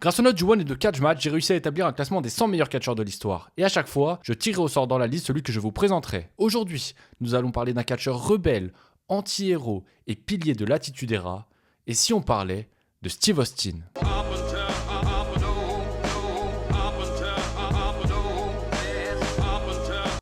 Grâce aux notes du One et de Catch Match, j'ai réussi à établir un classement des 100 meilleurs catcheurs de l'histoire. Et à chaque fois, je tirerai au sort dans la liste celui que je vous présenterai. Aujourd'hui, nous allons parler d'un catcheur rebelle, anti-héros et pilier de l'Attitude Era. Et si on parlait de Steve Austin?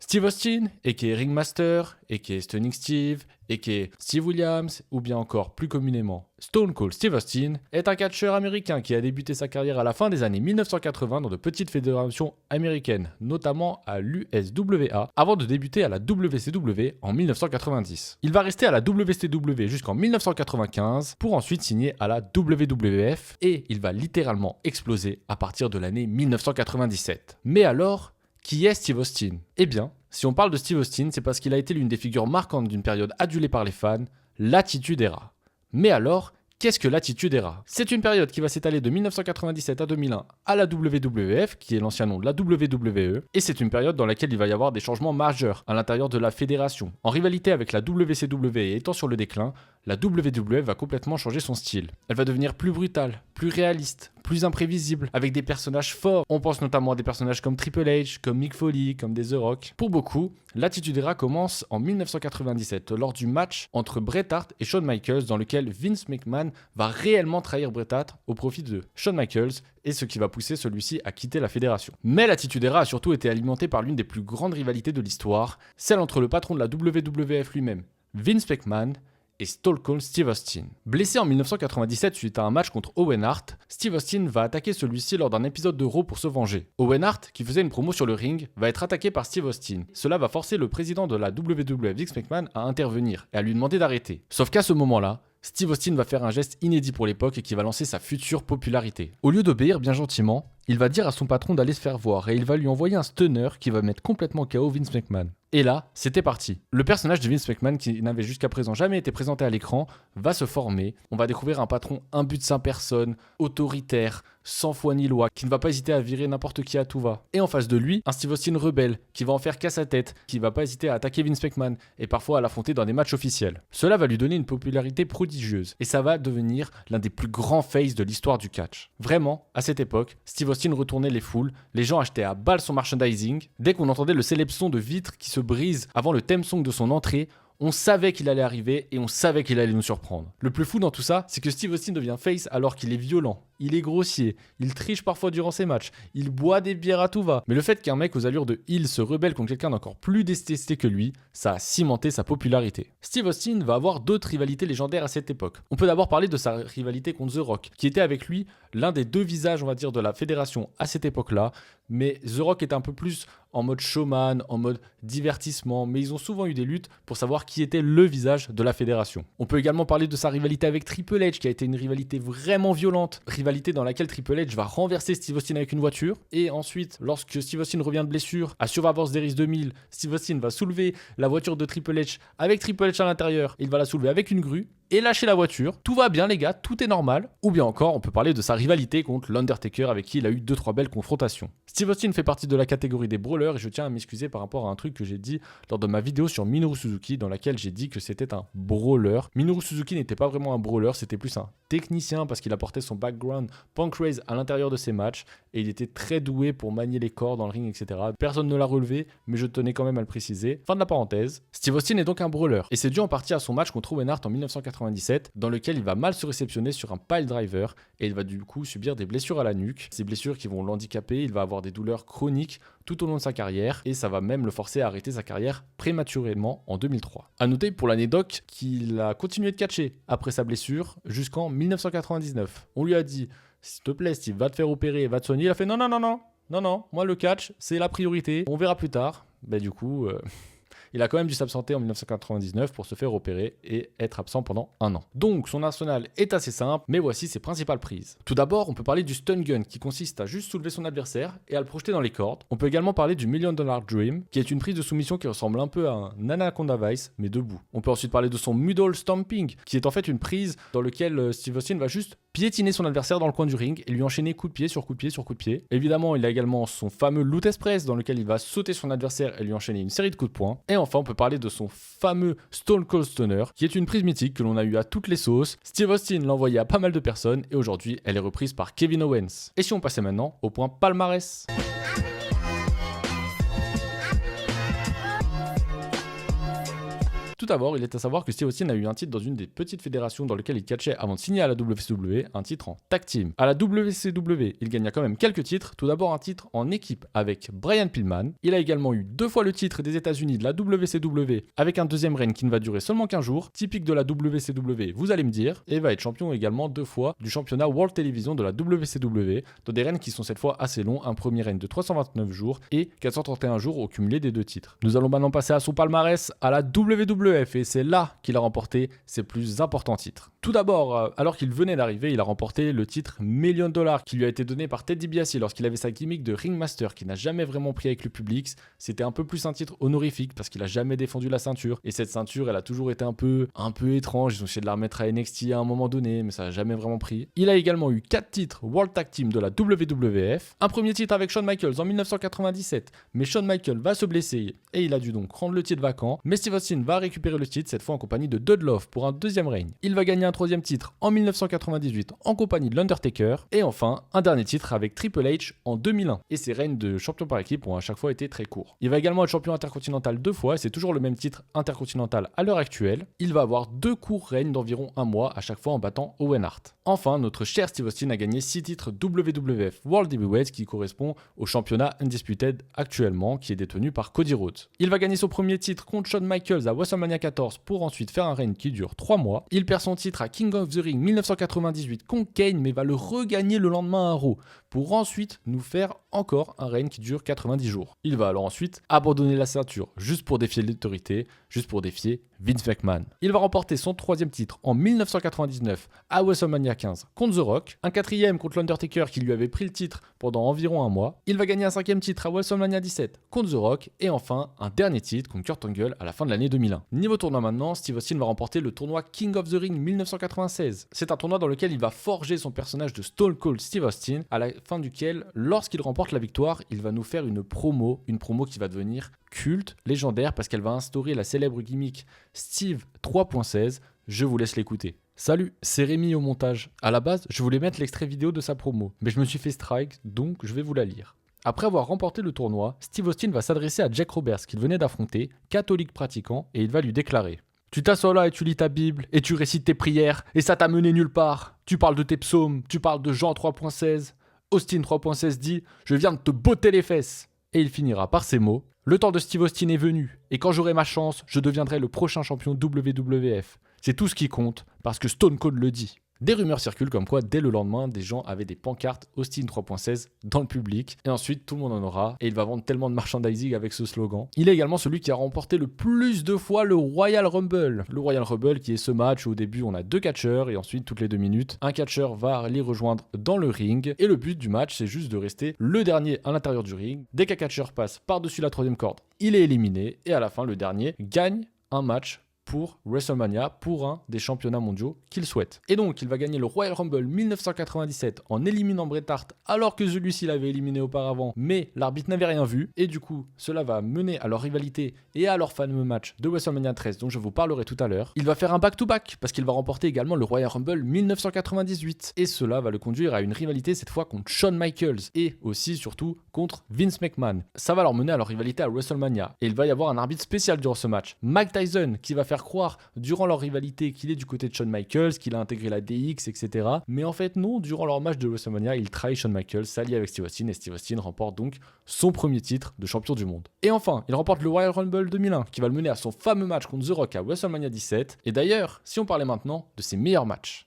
Steve Austin, a.k.a. Ringmaster, a.k.a. Stunning Steve, a.k.a. Steve Williams, ou bien encore plus communément Stone Cold Steve Austin, est un catcheur américain qui a débuté sa carrière à la fin des années 1980 dans de petites fédérations américaines, notamment à l'USWA, avant de débuter à la WCW en 1990. Il va rester à la WCW jusqu'en 1995 pour ensuite signer à la WWF et il va littéralement exploser à partir de l'année 1997. Mais alors, qui est Steve Austin? Eh bien, si on parle de Steve Austin, c'est parce qu'il a été l'une des figures marquantes d'une période adulée par les fans, l'Attitude Era. Mais alors, qu'est-ce que l'Attitude Era? C'est une période qui va s'étaler de 1997 à 2001 à la WWF, qui est l'ancien nom de la WWE, et c'est une période dans laquelle il va y avoir des changements majeurs à l'intérieur de la fédération. En rivalité avec la WCW et étant sur le déclin, la WWF va complètement changer son style. Elle va devenir plus brutale, plus réaliste, plus imprévisible, avec des personnages forts. On pense notamment à des personnages comme Triple H, comme Mick Foley, comme des The Rock. Pour beaucoup, l'Attitude Era commence en 1997 lors du match entre Bret Hart et Shawn Michaels dans lequel Vince McMahon va réellement trahir Bret Hart au profit de Shawn Michaels et ce qui va pousser celui-ci à quitter la fédération. Mais l'Attitude Era a surtout été alimentée par l'une des plus grandes rivalités de l'histoire, celle entre le patron de la WWF lui-même, Vince McMahon, et Stone Cold Steve Austin. Blessé en 1997 suite à un match contre Owen Hart, Steve Austin va attaquer celui-ci lors d'un épisode de Raw pour se venger. Owen Hart, qui faisait une promo sur le ring, va être attaqué par Steve Austin. Cela va forcer le président de la WWF, Vince McMahon, à intervenir et à lui demander d'arrêter. Sauf qu'à ce moment-là, Steve Austin va faire un geste inédit pour l'époque et qui va lancer sa future popularité. Au lieu d'obéir bien gentiment, il va dire à son patron d'aller se faire voir et il va lui envoyer un stunner qui va mettre complètement KO Vince McMahon. Et là, c'était parti. Le personnage de Vince McMahon, qui n'avait jusqu'à présent jamais été présenté à l'écran, va se former. On va découvrir un patron imbu de sa personne, autoritaire, sans foi ni loi, qui ne va pas hésiter à virer n'importe qui à tout va. Et en face de lui, un Steve Austin rebelle, qui va en faire qu'à sa tête, qui va pas hésiter à attaquer Vince McMahon et parfois à l'affronter dans des matchs officiels. Cela va lui donner une popularité prodigieuse et ça va devenir l'un des plus grands faces de l'histoire du catch. Vraiment, à cette époque, Steve Austin retournait les foules, les gens achetaient à balles son merchandising. Dès qu'on entendait le célèbre son de vitre qui se brise avant le theme song de son entrée, on savait qu'il allait arriver et on savait qu'il allait nous surprendre. Le plus fou dans tout ça, c'est que Steve Austin devient face alors qu'il est violent, il est grossier, il triche parfois durant ses matchs, il boit des bières à tout va. Mais le fait qu'un mec aux allures de heel se rebelle contre quelqu'un d'encore plus détesté que lui, ça a cimenté sa popularité. Steve Austin va avoir d'autres rivalités légendaires à cette époque. On peut d'abord parler de sa rivalité contre The Rock, qui était avec lui l'un des deux visages, on va dire, de la fédération à cette époque-là. Mais The Rock était un peu plus en mode showman, en mode divertissement, mais ils ont souvent eu des luttes pour savoir qui était le visage de la fédération. On peut également parler de sa rivalité avec Triple H, qui a été une rivalité vraiment violente, rivalité dans laquelle Triple H va renverser Steve Austin avec une voiture, et ensuite, lorsque Steve Austin revient de blessure, à Survivor Series 2000, Steve Austin va soulever la voiture de Triple H avec Triple H à l'intérieur, il va la soulever avec une grue, et lâcher la voiture. Tout va bien les gars, tout est normal. Ou bien encore, on peut parler de sa rivalité contre l'Undertaker avec qui il a eu 2-3 belles confrontations. Steve Austin fait partie de la catégorie des brawlers et je tiens à m'excuser par rapport à un truc que j'ai dit lors de ma vidéo sur Minoru Suzuki dans laquelle j'ai dit que c'était un brawler. Minoru Suzuki n'était pas vraiment un brawler, c'était plus un technicien parce qu'il apportait son background punk race à l'intérieur de ses matchs et il était très doué pour manier les corps dans le ring, etc. Personne ne l'a relevé, mais je tenais quand même à le préciser. Fin de la parenthèse. Steve Austin est donc un brawler et c'est dû en partie à son match contre Owen Hart en 1997 dans lequel il va mal se réceptionner sur un pile driver et il va du coup subir des blessures à la nuque. Ces blessures qui vont l'handicaper, il va avoir des douleurs chroniques tout au long de sa carrière et ça va même le forcer à arrêter sa carrière prématurément en 2003. A noter pour l'anecdote qu'il a continué de catcher après sa blessure jusqu'en 1999. On lui a dit s'il te plaît Steve, va te faire opérer, va te soigner. Il a fait non, moi le catch c'est la priorité, on verra plus tard. Du coup... Il a quand même dû s'absenter en 1999 pour se faire opérer et être absent pendant 1 an. Donc son arsenal est assez simple, mais voici ses principales prises. Tout d'abord, on peut parler du stun gun qui consiste à juste soulever son adversaire et à le projeter dans les cordes. On peut également parler du $1 Million Dream qui est une prise de soumission qui ressemble un peu à un Anaconda Vice mais debout. On peut ensuite parler de son Muddle Stomping qui est en fait une prise dans laquelle Steve Austin va juste piétiner son adversaire dans le coin du ring et lui enchaîner coup de pied sur coup de pied sur coup de pied. Évidemment, il a également son fameux Loot Express dans lequel il va sauter son adversaire et lui enchaîner une série de coups de poing. Et enfin, on peut parler de son fameux Stone Cold Stunner, qui est une prise mythique que l'on a eu à toutes les sauces. Steve Austin l'a envoyé à pas mal de personnes et aujourd'hui, elle est reprise par Kevin Owens. Et si on passait maintenant au point palmarès. Tout d'abord, il est à savoir que Steve Austin a eu un titre dans une des petites fédérations dans lesquelles il catchait avant de signer à la WCW, un titre en tag team. À la WCW, il gagna quand même quelques titres. Tout d'abord un titre en équipe avec Brian Pillman. Il a également eu 2 fois le titre des États-Unis de la WCW avec un deuxième règne qui ne va durer seulement 15 jours, typique de la WCW, vous allez me dire, et va être champion également 2 fois du championnat World Television de la WCW, dans des règnes qui sont cette fois assez longs, un premier règne de 329 jours et 431 jours au cumulé des 2 titres. Nous allons maintenant passer à son palmarès à la WWF. Et c'est là qu'il a remporté ses plus importants titres. Tout d'abord, alors qu'il venait d'arriver, il a remporté le titre $1 million qui lui a été donné par Ted DiBiase lorsqu'il avait sa gimmick de Ringmaster qui n'a jamais vraiment pris avec le public. C'était un peu plus un titre honorifique parce qu'il a jamais défendu la ceinture. Et cette ceinture, elle a toujours été un peu étrange. Ils ont essayé de la remettre à NXT à un moment donné, mais ça n'a jamais vraiment pris. Il a également eu 4 titres World Tag Team de la WWF. Un premier titre avec Shawn Michaels en 1997, mais Shawn Michaels va se blesser et il a dû donc rendre le titre vacant. Mais Steve Austin va récupérer le titre, cette fois en compagnie de Dude Love pour un deuxième règne. Il va gagner un troisième titre en 1998 en compagnie de l'Undertaker. Et enfin, un dernier titre avec Triple H en 2001. Et ses règnes de champion par équipe ont à chaque fois été très courts. Il va également être champion intercontinental 2 fois et c'est toujours le même titre intercontinental à l'heure actuelle. Il va avoir 2 courts règnes d'environ 1 mois à chaque fois en battant Owen Hart. Enfin, notre cher Steve Austin a gagné 6 titres WWF World Heavyweight qui correspond au championnat Undisputed actuellement qui est détenu par Cody Rhodes. Il va gagner son premier titre contre Shawn Michaels à WrestleMania 14 pour ensuite faire un règne qui dure 3 mois. Il perd son titre à King of the Ring 1998 contre Kane mais va le regagner le lendemain à Raw pour ensuite nous faire encore un règne qui dure 90 jours. Il va alors ensuite abandonner la ceinture juste pour défier l'autorité, juste pour défier Vince McMahon. Il va remporter son troisième titre en 1999 à WrestleMania 15 contre The Rock, un quatrième contre l'Undertaker qui lui avait pris le titre pendant environ 1 mois. Il va gagner un cinquième titre à WrestleMania 17 contre The Rock et enfin un dernier titre contre Kurt Angle à la fin de l'année 2001. Niveau tournoi maintenant, Steve Austin va remporter le tournoi King of the Ring 1996. C'est un tournoi dans lequel il va forger son personnage de Stone Cold Steve Austin, à la fin duquel, lorsqu'il remporte la victoire, il va nous faire une promo qui va devenir culte, légendaire, parce qu'elle va instaurer la célèbre gimmick Steve 3.16. Je vous laisse l'écouter. Salut, c'est Rémi au montage. À la base, je voulais mettre l'extrait vidéo de sa promo, mais je me suis fait strike, donc je vais vous la lire. Après avoir remporté le tournoi, Steve Austin va s'adresser à Jake Roberts qu'il venait d'affronter, catholique pratiquant, et il va lui déclarer: tu t'assois là et tu lis ta Bible, et tu récites tes prières, et ça t'a mené nulle part. Tu parles de tes psaumes, tu parles de Jean 3.16. Austin 3.16 dit: je viens de te botter les fesses. Et il finira par ces mots: le temps de Steve Austin est venu, et quand j'aurai ma chance, je deviendrai le prochain champion WWF. C'est tout ce qui compte, parce que Stone Cold le dit. Des rumeurs circulent comme quoi, dès le lendemain, des gens avaient des pancartes Austin 3.16 dans le public. Et ensuite, tout le monde en aura. Et il va vendre tellement de merchandising avec ce slogan. Il est également celui qui a remporté le plus de fois le Royal Rumble. Le Royal Rumble qui est ce match où au début, on a 2 catcheurs. Et ensuite, toutes les 2 minutes, un catcheur va les rejoindre dans le ring. Et le but du match, c'est juste de rester le dernier à l'intérieur du ring. Dès qu'un catcheur passe par-dessus la 3e corde, il est éliminé. Et à la fin, le dernier gagne un match pour WrestleMania, pour un des championnats mondiaux qu'il souhaite. Et donc, il va gagner le Royal Rumble 1997 en éliminant Bret Hart alors que celui-ci l'avait éliminé auparavant, mais l'arbitre n'avait rien vu. Et du coup, cela va mener à leur rivalité et à leur fameux match de WrestleMania 13 dont je vous parlerai tout à l'heure. Il va faire un back-to-back parce qu'il va remporter également le Royal Rumble 1998. Et cela va le conduire à une rivalité cette fois contre Shawn Michaels et aussi surtout contre Vince McMahon. Ça va leur mener à leur rivalité à WrestleMania. Et il va y avoir un arbitre spécial durant ce match, Mike Tyson, qui va faire croire durant leur rivalité qu'il est du côté de Shawn Michaels, qu'il a intégré la DX, etc. Mais en fait non, durant leur match de WrestleMania, il trahit Shawn Michaels, s'allie avec Steve Austin et Steve Austin remporte donc son premier titre de champion du monde. Et enfin, il remporte le Royal Rumble 2001 qui va le mener à son fameux match contre The Rock à WrestleMania 17. Et d'ailleurs, si on parlait maintenant de ses meilleurs matchs.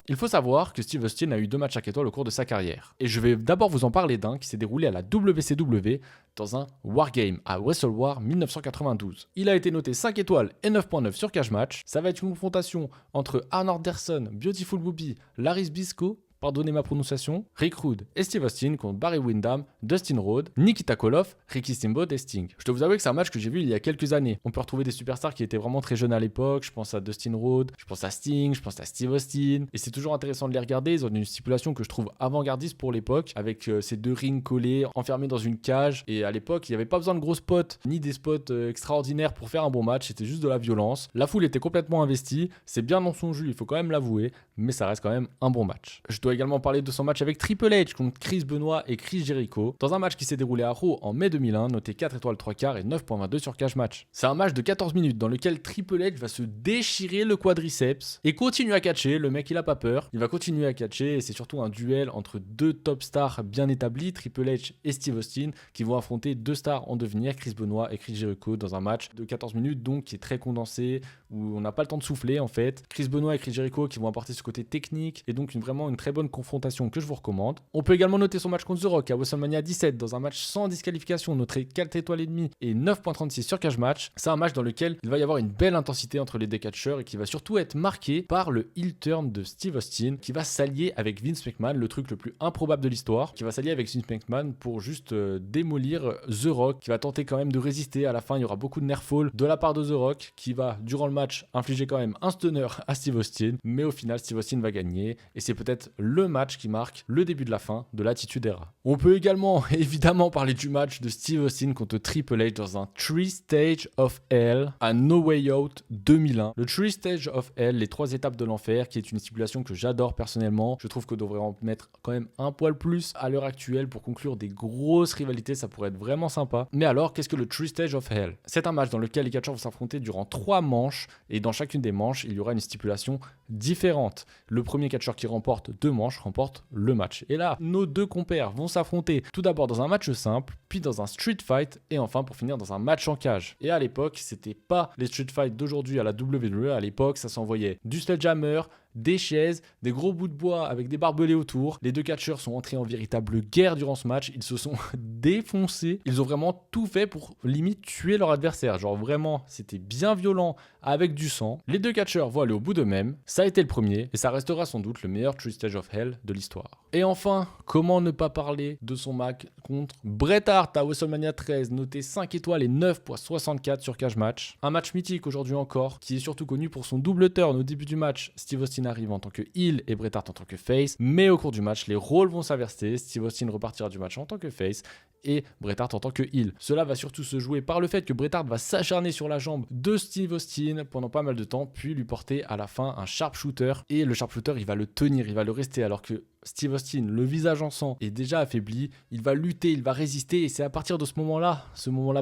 Il faut savoir que Steve Austin a eu 2 matchs 5 étoiles au cours de sa carrière. Et je vais d'abord vous en parler d'un qui s'est déroulé à la WCW dans un Wargame à Wrestle War 1992. Il a été noté 5 étoiles et 9.9 sur Cage Match. Ça va être une confrontation entre Arn Anderson, Beautiful Booby, Larry Zbyszko pardonnez ma prononciation, Rick Rude et Steve Austin contre Barry Windham, Dustin Rhodes, Nikita Koloff, Ricky Steamboat et Sting. Je dois vous avouer que c'est un match que j'ai vu il y a quelques années. On peut retrouver des superstars qui étaient vraiment très jeunes à l'époque. Je pense à Dustin Rhodes, je pense à Sting, je pense à Steve Austin. Et c'est toujours intéressant de les regarder. Ils ont une stipulation que je trouve avant-gardiste pour l'époque, avec ces deux rings collés, enfermés dans une cage. Et à l'époque, il n'y avait pas besoin de gros spots, ni des spots extraordinaires pour faire un bon match. C'était juste de la violence. La foule était complètement investie. C'est bien dans son jus, il faut quand même l'avouer. Mais ça reste quand même un bon match. Je dois également parler de son match avec Triple H contre Chris Benoit et Chris Jericho, dans un match qui s'est déroulé à Raw en mai 2001, noté 4 étoiles 3 quarts et 9.22 sur Cage Match. C'est un match de 14 minutes dans lequel Triple H va se déchirer le quadriceps et continue à catcher. Le mec il a pas peur, il va continuer à catcher et c'est surtout un duel entre deux top stars bien établis, Triple H et Steve Austin, qui vont affronter deux stars en devenir, Chris Benoit et Chris Jericho, dans un match de 14 minutes donc qui est très condensé, où on n'a pas le temps de souffler en fait. Chris Benoit et Chris Jericho qui vont apporter ce côté technique et donc vraiment une très bonne confrontation que je vous recommande. On peut également noter son match contre The Rock à WrestleMania 17 dans un match sans disqualification, noté 4 étoiles et demie et 9.36 sur Cage Match. C'est un match dans lequel il va y avoir une belle intensité entre les deux catcheurs et qui va surtout être marqué par le heel turn de Steve Austin qui va s'allier avec Vince McMahon, le truc le plus improbable de l'histoire, qui va s'allier avec Vince McMahon pour juste démolir The Rock, qui va tenter quand même de résister. À la fin, il y aura beaucoup de nerf fall de la part de The Rock qui va, durant le match, infliger quand même un stunner à Steve Austin, mais au final, Steve Austin va gagner et c'est peut-être le match qui marque le début de la fin de l'Attitude Era. On peut également évidemment parler du match de Steve Austin contre Triple H dans un 3 Stage of Hell à No Way Out 2001. Le 3 Stage of Hell, les 3 étapes de l'enfer, qui est une stipulation que j'adore personnellement. Je trouve qu'on devrait en mettre quand même un poil plus à l'heure actuelle pour conclure des grosses rivalités, ça pourrait être vraiment sympa. Mais alors, qu'est-ce que le 3 Stage of Hell? C'est un match dans lequel les catcheurs vont s'affronter durant 3 manches et dans chacune des manches, il y aura une stipulation différente. Le premier catcheur qui remporte 2 manches remporte le match. Et là, nos deux compères vont s'affronter tout d'abord dans un match simple, puis dans un street fight et enfin pour finir dans un match en cage. Et à l'époque, c'était pas les street fights d'aujourd'hui à la WWE. À l'époque, ça s'envoyait du sledgehammer, des chaises, des gros bouts de bois avec des barbelés autour. Les deux catcheurs sont entrés en véritable guerre durant ce match. Ils se sont défoncés. Ils ont vraiment tout fait pour limite tuer leur adversaire. Genre vraiment, c'était bien violent avec du sang. Les deux catcheurs vont aller au bout d'eux-mêmes. Ça a été le premier et ça restera sans doute le meilleur 3 Stage of Hell de l'histoire. Et enfin, comment ne pas parler de son match contre Bret Hart à WrestleMania 13, noté 5 étoiles et 9.64 sur Cage Match. Un match mythique aujourd'hui encore, qui est surtout connu pour son double turn au début du match. Steve Austin arrive en tant que heel et Bret Hart en tant que face, mais au cours du match, les rôles vont s'inverser. Steve Austin repartira du match en tant que face et Bret Hart en tant que heel. Cela va surtout se jouer par le fait que Bret Hart va s'acharner sur la jambe de Steve Austin pendant pas mal de temps, puis lui porter à la fin un sharpshooter. Et le sharpshooter, il va le tenir, il va le rester, alors que Steve Austin, le visage en sang, est déjà affaibli. Il va lutter, il va résister, et c'est à partir de ce moment-là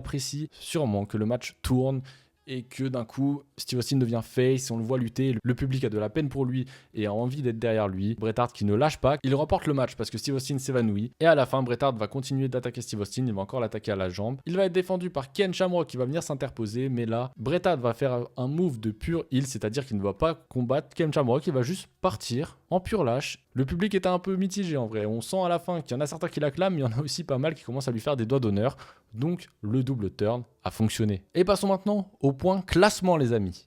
précis, sûrement que le match tourne. Et que d'un coup, Steve Austin devient face, on le voit lutter, le public a de la peine pour lui et a envie d'être derrière lui. Bret Hart qui ne lâche pas, il remporte le match parce que Steve Austin s'évanouit. Et à la fin, Bret Hart va continuer d'attaquer Steve Austin, il va encore l'attaquer à la jambe. Il va être défendu par Ken Shamrock qui va venir s'interposer, mais là, Bret Hart va faire un move de pur heel, c'est-à-dire qu'il ne va pas combattre Ken Shamrock, il va juste partir en pur lâche. Le public était un peu mitigé en vrai, on sent à la fin qu'il y en a certains qui l'acclament, mais il y en a aussi pas mal qui commencent à lui faire des doigts d'honneur. Donc le double turn a fonctionné. Et passons maintenant au point classement les amis.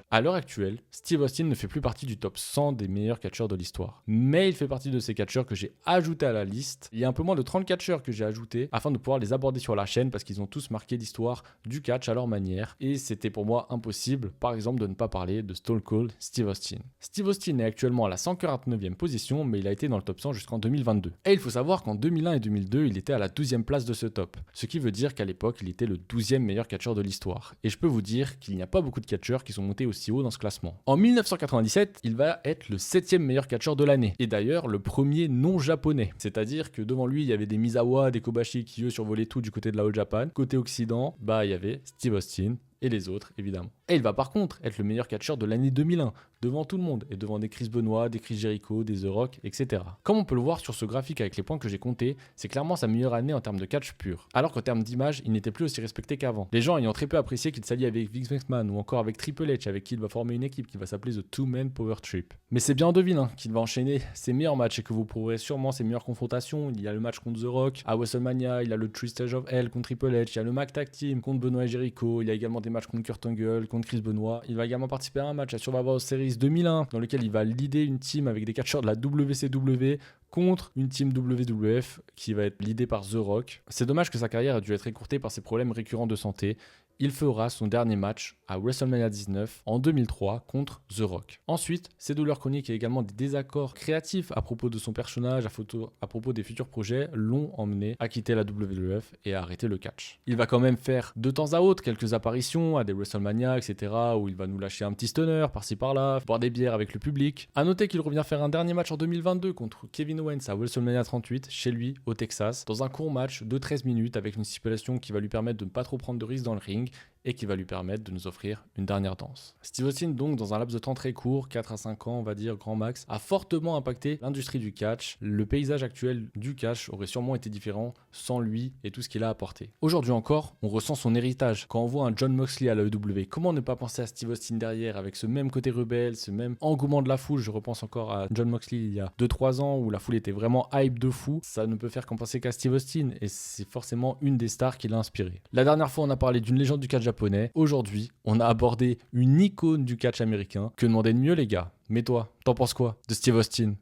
À l'heure actuelle, Steve Austin ne fait plus partie du top 100 des meilleurs catcheurs de l'histoire. Mais il fait partie de ces catcheurs que j'ai ajoutés à la liste. Il y a un peu moins de 30 catcheurs que j'ai ajoutés afin de pouvoir les aborder sur la chaîne parce qu'ils ont tous marqué l'histoire du catch à leur manière. Et c'était pour moi impossible, par exemple, de ne pas parler de Stone Cold Steve Austin. Steve Austin est actuellement à la 149e position, mais il a été dans le top 100 jusqu'en 2022. Et il faut savoir qu'en 2001 et 2002, il était à la 12e place de ce top. Ce qui veut dire qu'à l'époque, il était le 12e meilleur catcheur de l'histoire. Et je peux vous dire qu'il n'y a pas beaucoup de catcheurs qui sont montés aussi haut dans ce classement. En 1997, il va être le 7e meilleur catcheur de l'année. Et d'ailleurs, le premier non japonais. C'est-à-dire que devant lui, il y avait des Misawa, des Kobashi qui eux survolaient tout du côté de la All Japan. Côté Occident, il y avait Steve Austin et les autres, évidemment. Et il va par contre être le meilleur catcheur de l'année 2001, devant tout le monde, et devant des Chris Benoit, des Chris Jericho, des The Rock, etc. Comme on peut le voir sur ce graphique avec les points que j'ai comptés, c'est clairement sa meilleure année en termes de catch pur. Alors qu'en termes d'image, il n'était plus aussi respecté qu'avant. Les gens ayant très peu apprécié qu'il s'allie avec Vince McMahon ou encore avec Triple H, avec qui il va former une équipe qui va s'appeler The Two-Man Power Trip. Mais c'est bien en devine qu'il va enchaîner ses meilleurs matchs et que vous pourrez sûrement ses meilleures confrontations. Il y a le match contre The Rock à WrestleMania, il y a le 3 Stage of Hell contre Triple H, il y a le Mac Tag Team contre Benoit et Jericho, il y a également des matchs contre Kurt Angle, contre Chris Benoit. Il va également participer à un match à Survivor Series 2001 dans lequel il va leader une team avec des catcheurs de la WCW contre une team WWF qui va être leadée par The Rock. C'est dommage que sa carrière a dû être écourtée par ses problèmes récurrents de santé. Il fera son dernier match à WrestleMania 19 en 2003 contre The Rock. Ensuite, ses douleurs chroniques et également des désaccords créatifs à propos de son personnage, à propos des futurs projets, l'ont emmené à quitter la WWF et à arrêter le catch. Il va quand même faire de temps à autre quelques apparitions à des WrestleMania, etc. où il va nous lâcher un petit stunner par-ci par-là, boire des bières avec le public. A noter qu'il revient faire un dernier match en 2022 contre Kevin Owens à WrestleMania 38 chez lui au Texas, dans un court match de 13 minutes avec une stipulation qui va lui permettre de ne pas trop prendre de risques dans le ring et qui va lui permettre de nous offrir une dernière danse. Steve Austin, donc, dans un laps de temps très court, 4 à 5 ans, on va dire, grand max, a fortement impacté l'industrie du catch. Le paysage actuel du catch aurait sûrement été différent sans lui et tout ce qu'il a apporté. Aujourd'hui encore, on ressent son héritage. Quand on voit un Jon Moxley à l'AEW, comment ne pas penser à Steve Austin derrière, avec ce même côté rebelle, ce même engouement de la foule. Je repense encore à Jon Moxley il y a 2-3 ans où la foule était vraiment hype de fou. Ça ne peut faire qu'en penser qu'à Steve Austin et c'est forcément une des stars qui l'a inspiré. La dernière fois, on a parlé d'une légende du catch japonais. Aujourd'hui, on a abordé une icône du catch américain. Que demander de mieux, les gars? Mais toi, t'en penses quoi de Steve Austin?